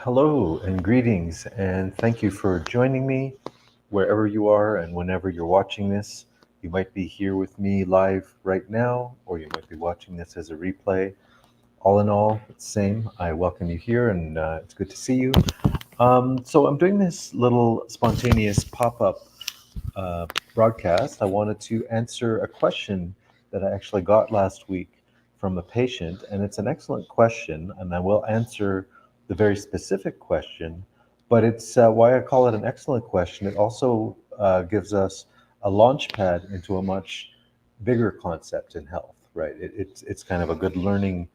Hello and greetings, and thank you for joining me wherever you are and whenever you're watching this. You might be here with me live right now, or you might be watching this as a replay. All in all, it's the same. I welcome you here, and it's good to see you. So, I'm doing this little spontaneous pop up uh, broadcast. I wanted to answer a question that I actually got last week from a patient, and it's an excellent question, and I will answer the very specific question. But it's why I call it an excellent question. It also gives us a launch pad into a much bigger concept in health, right? It's kind of a good learning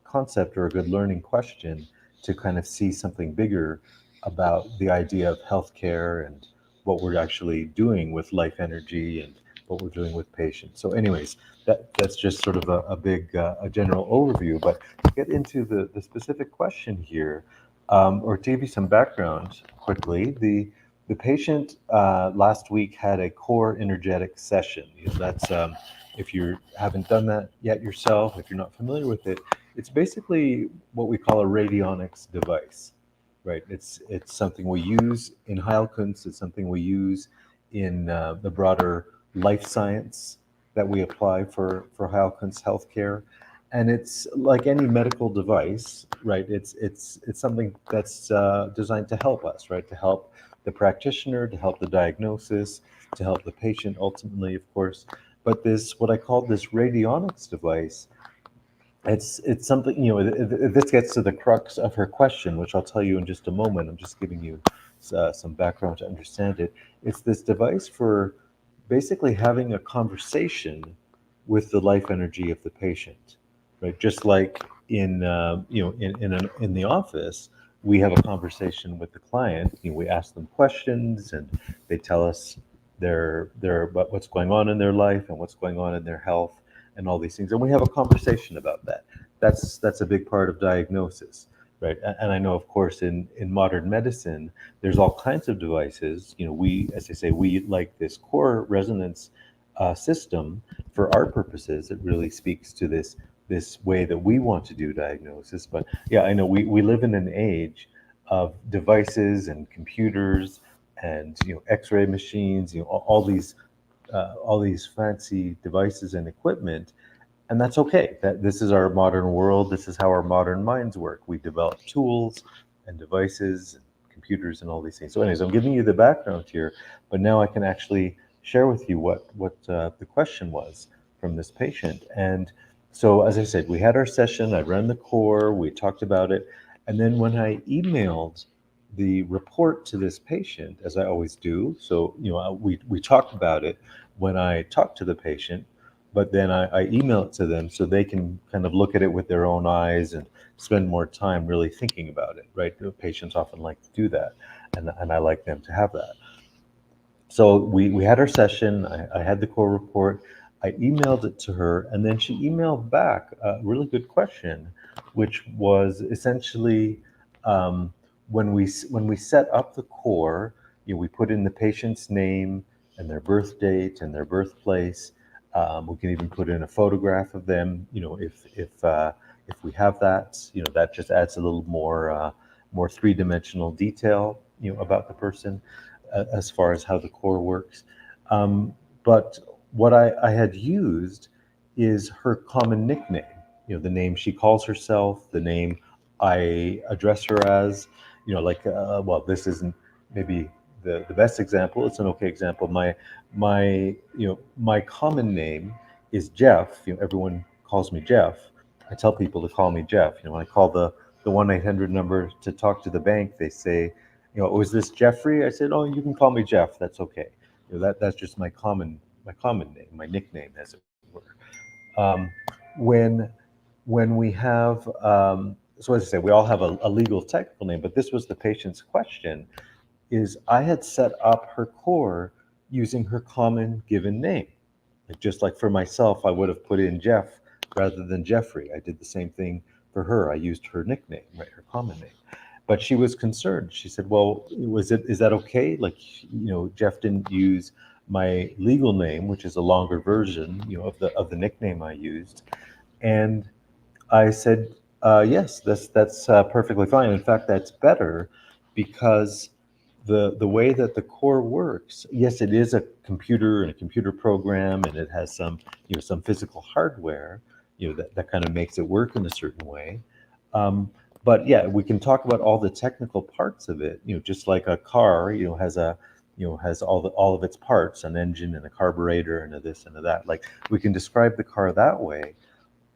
concept or a good learning question to kind of see something bigger about the idea of healthcare and what we're actually doing with life energy and what we're doing with patients. So, anyways, that's just sort of a big, a general overview. But to get into the specific question here, or to give you some background quickly, the patient last week had a CoRe-Inergetix session. That's if you haven't done that yet yourself, if you're not familiar with it, it's basically what we call a radionics device, right? It's something we use in Heilkunst. It's something we use in the broader life science that we apply for Heilkunst healthcare, and it's like any medical device, right? It's something that's designed to help us, right? To help the practitioner, to help the diagnosis, to help the patient ultimately, of course. But this, what I call this radionics device, it's something, this gets to the crux of her question, which I'll tell you in just a moment. I'm just giving you some background to understand it. It's this device for basically having a conversation with the life energy of the patient, right? Just like in in the office, we have a conversation with the client. We ask them questions, and they tell us their what's going on in their life and what's going on in their health and all these things, and we have a conversation about that. That's a big part of diagnosis, right? And I know, of course, in modern medicine, there's all kinds of devices. We, as I say, we like this core resonance system for our purposes. It really speaks to this way that we want to do diagnosis. But yeah, I know we live in an age of devices and computers and X-ray machines, all these fancy devices and equipment, and that's okay. That this is our modern world. This is how our modern minds work. We develop tools and devices, and computers, and all these things. So, anyways, I'm giving you the background here, but now I can actually share with you what the question was from this patient. And so, as I said, we had our session. I ran the core. We talked about it, and then when I emailed the report to this patient, as I always do, so we talked about it when I talked to the patient, but then I email it to them so they can kind of look at it with their own eyes and spend more time really thinking about it, right? The patients often like to do that, and I like them to have that. So we had our session. I had the core report. I emailed it to her, and then she emailed back a really good question, which was essentially um, when we set up the core, we put in the patient's name and their birth date and their birthplace. We can even put in a photograph of them. If we have that, that just adds a little more three-dimensional detail, about the person as far as how the core works. But what I had used is her common nickname, the name she calls herself, the name I address her as, well, this isn't maybe the best example. It's an okay example. My common name is Jeff. Everyone calls me Jeff. I tell people to call me Jeff. When I call the 1-800 number to talk to the bank, they say, was this Jeffrey? I said, oh, you can call me Jeff. That's okay. That's just my common name, my nickname, as it were. Um, when when we have so as I say, we all have a legal technical name, but this was the patient's question: is I had set up her core using her common given name. Just like for myself, I would have put in Jeff rather than Jeffrey. I did the same thing for her. I used her nickname, right, her common name. But she was concerned. She said, "Well, is that okay? Like, Jeff didn't use my legal name, which is a longer version, of the nickname I used." And I said, Yes, that's perfectly fine. In fact, that's better because the way that the core works, yes, it is a computer and a computer program, and it has some some physical hardware that kind of makes it work in a certain way. Um, but yeah, we can talk about all the technical parts of it. Just like a car, has a has all of its parts, an engine and a carburetor and a this and a that. Like we can describe the car that way,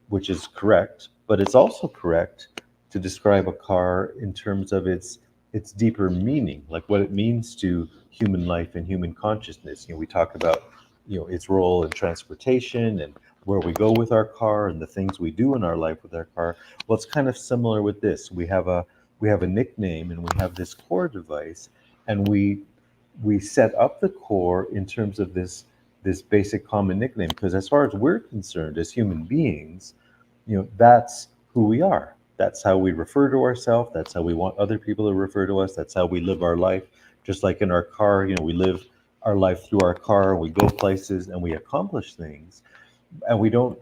which is correct, but it's also correct to describe a car in terms of its deeper meaning, like what it means to human life and human consciousness. We talk about its role in transportation and where we go with our car and the things we do in our life with our car. Well, it's kind of similar with this. We have a nickname and we have this core device, and we set up the core in terms of this basic common nickname, because as far as we're concerned as human beings, that's who we are. That's how we refer to ourselves. That's how we want other people to refer to us. That's how we live our life. Just like in our car, we live our life through our car. We go places and we accomplish things, and we don't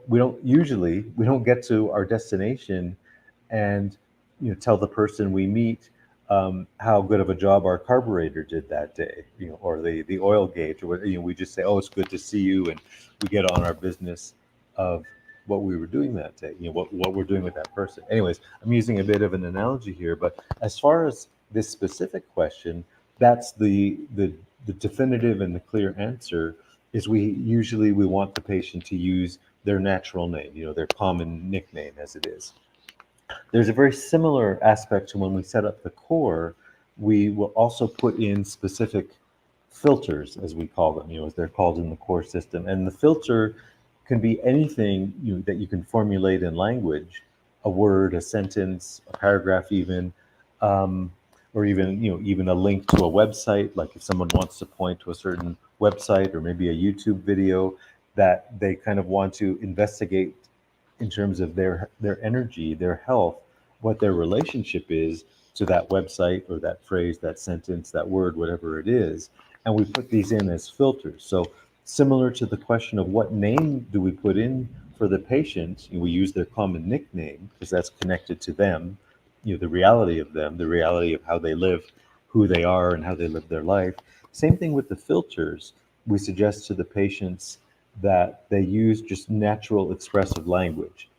get to our destination and tell the person we meet how good of a job our carburetor did that day, or the oil gauge, or what. We just say, oh, it's good to see you, and we get on our business of what we were doing that day, what we're doing with that person. Anyways, I'm using a bit of an analogy here, but as far as this specific question, that's the definitive and the clear answer is we want the patient to use their natural name, their common nickname as it is. There's a very similar aspect to when we set up the core. We will also put in specific filters, as we call them, as they're called in the core system. And the filter can be anything that you can formulate in language, a word, a sentence, a paragraph, even, um, or even a link to a website. Like if someone wants to point to a certain website or maybe a YouTube video that they kind of want to investigate in terms of their energy, their health, what their relationship is to that website or that phrase, that sentence, that word, whatever it is. And we put these in as filters. So similar to the question of what name do we put in for the patient, we use their common nickname because that's connected to them, the reality of them, the reality of how they live, who they are, and how they live their life. Same thing with the filters. We suggest to the patients that they use just natural expressive language.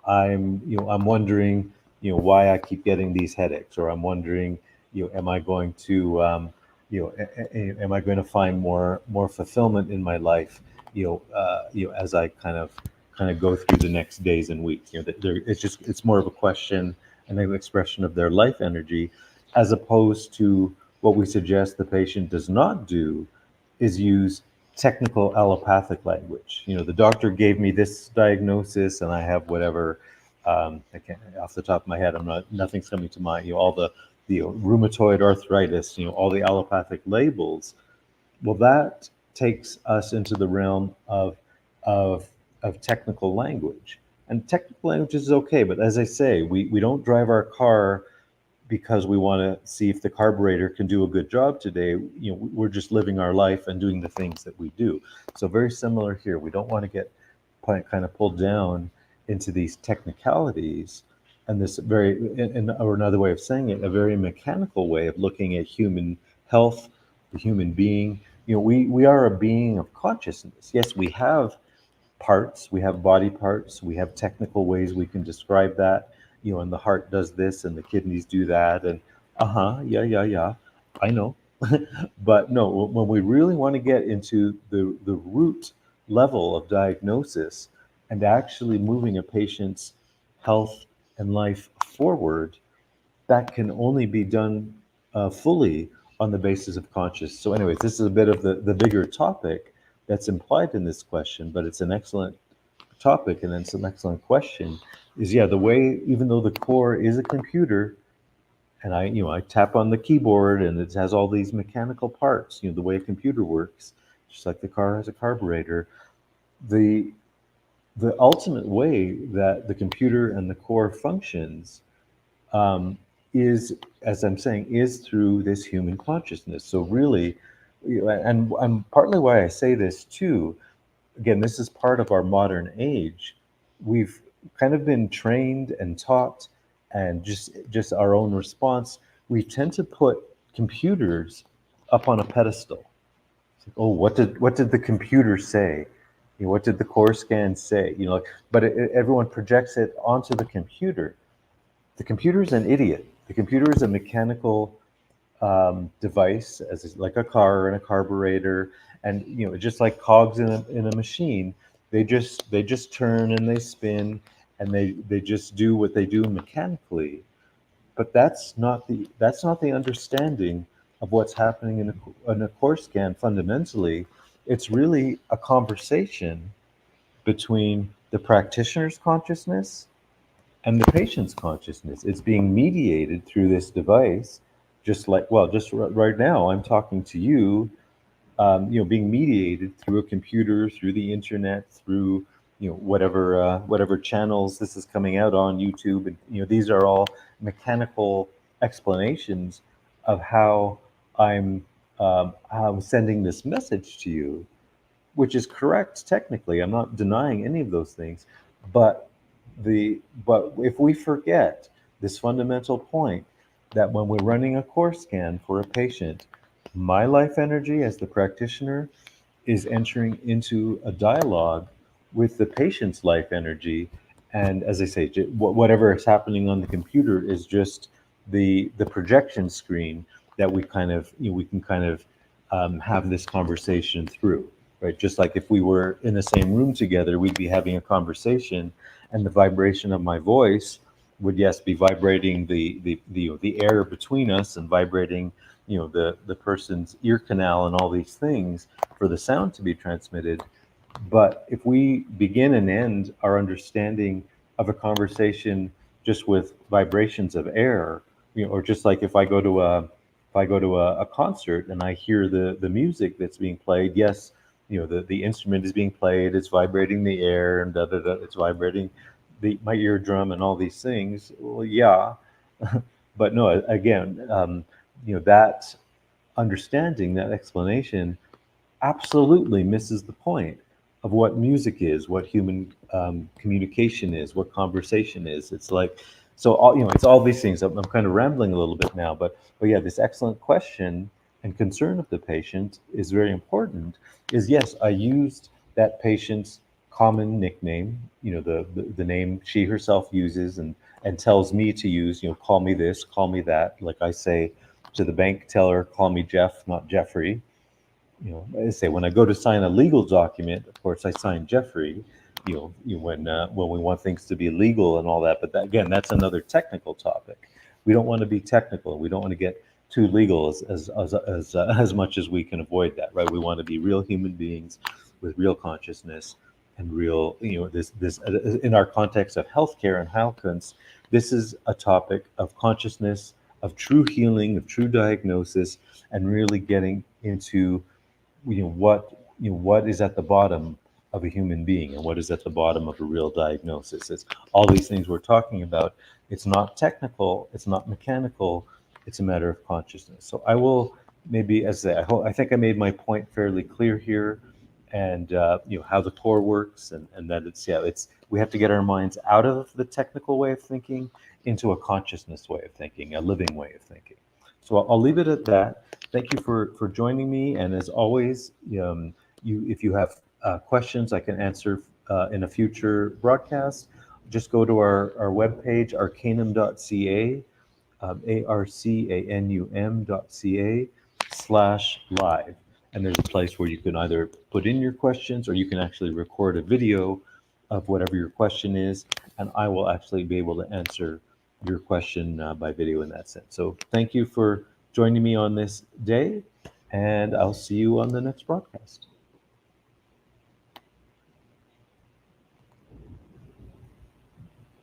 I'm wondering, why I keep getting these headaches, or I'm wondering, am I going to, am I going to find more fulfillment in my life, as I kind of go through the next days and weeks. It's more of a question and an expression of their life energy, as opposed to what we suggest the patient does not do, is use technical allopathic language. The doctor gave me this diagnosis, and I have whatever. I can't off the top of my head. Nothing's coming to mind. All the rheumatoid arthritis. All the allopathic labels. Well, that takes us into the realm of of technical language. And technical language is okay, but as I say, we don't drive our car because we want to see if the carburetor can do a good job today. We're just living our life and doing the things that we do. So very similar here. We don't want to get kind of pulled down into these technicalities and this or another way of saying it, a very mechanical way of looking at human health, the human being. We are a being of consciousness. Yes, we have parts, we have body parts, we have technical ways we can describe that, and the heart does this and the kidneys do that, and yeah, yeah, yeah, I know. But no, when we really want to get into the root level of diagnosis and actually moving a patient's health and life forward, that can only be done fully on the basis of conscious. So, anyways, this is a bit of the bigger topic that's implied in this question, but it's an excellent topic and it's an excellent question. Is yeah, the way, even though the core is a computer, and I tap on the keyboard and it has all these mechanical parts, the way a computer works, just like the car has a carburetor. The the ultimate way that the computer and the core functions um, is, as I'm saying, is through this human consciousness. So really, and partly why I say this too. Again, this is part of our modern age. We've kind of been trained and taught, and just our own response, we tend to put computers up on a pedestal. It's like, oh, what did the computer say? What did the core scan say? But everyone projects it onto the computer. The computer is an idiot. The computer is a mechanical device, like a car and a carburetor, and just like cogs in a machine. They just turn and they spin, and they just do what they do mechanically. But that's not the understanding of what's happening in a core scan. Fundamentally, it's really a conversation between the practitioner's consciousness and the patient's consciousness. It's being mediated through this device, just like, well, just right now, I'm talking to you, being mediated through a computer, through the internet, through whatever channels this is coming out on YouTube, and these are all mechanical explanations of how I'm sending this message to you, which is correct technically. I'm not denying any of those things, but but if we forget this fundamental point, that when we're running a core scan for a patient, my life energy as the practitioner is entering into a dialogue with the patient's life energy. And as I say, whatever is happening on the computer is just the projection screen that we can kind of have this conversation through, right? Just like if we were in the same room together, we'd be having a conversation, and the vibration of my voice would, yes, be vibrating the air between us, and vibrating the person's ear canal and all these things for the sound to be transmitted. But if we begin and end our understanding of a conversation just with vibrations of air, or just like if I go to a concert and I hear the music that's being played, yes, the instrument is being played, it's vibrating the air, and da da da, it's vibrating my eardrum and all these things. Well, yeah, but no, again, that understanding, that explanation, absolutely misses the point of what music is, what human communication is, what conversation is. It's like, so all it's all these things. I'm kind of rambling a little bit now, but yeah, this excellent question and concern of the patient is very important. Is, yes, I used that patient's common nickname, the name she herself uses and tells me to use. Call me this, call me that. Like I say to the bank teller, call me Jeff, not Jeffrey. I say when I go to sign a legal document, of course I sign Jeffrey. When we want things to be legal and all that, but again, that's another technical topic. We don't want to be technical. We don't want to get too legal as much as we can avoid that, right? We want to be real human beings with real consciousness and real, this in our context of healthcare and healthcare. This is a topic of consciousness, of true healing, of true diagnosis, and really getting into what is at the bottom of a human being, and what is at the bottom of a real diagnosis. It's all these things we're talking about. It's not technical, it's not mechanical, it's a matter of consciousness. So I will, maybe, as I think I made my point fairly clear here, and how the core works, and that it's we have to get our minds out of the technical way of thinking into a consciousness way of thinking, a living way of thinking. So I'll leave it at that. Thank you for joining me. And as always, if you have questions I can answer in a future broadcast, just go to our webpage, arcanum.ca, arcanum.ca/live. And there's a place where you can either put in your questions, or you can actually record a video of whatever your question is, and I will actually be able to answer your question by video in that sense. So thank you for joining me on this day, and I'll see you on the next broadcast.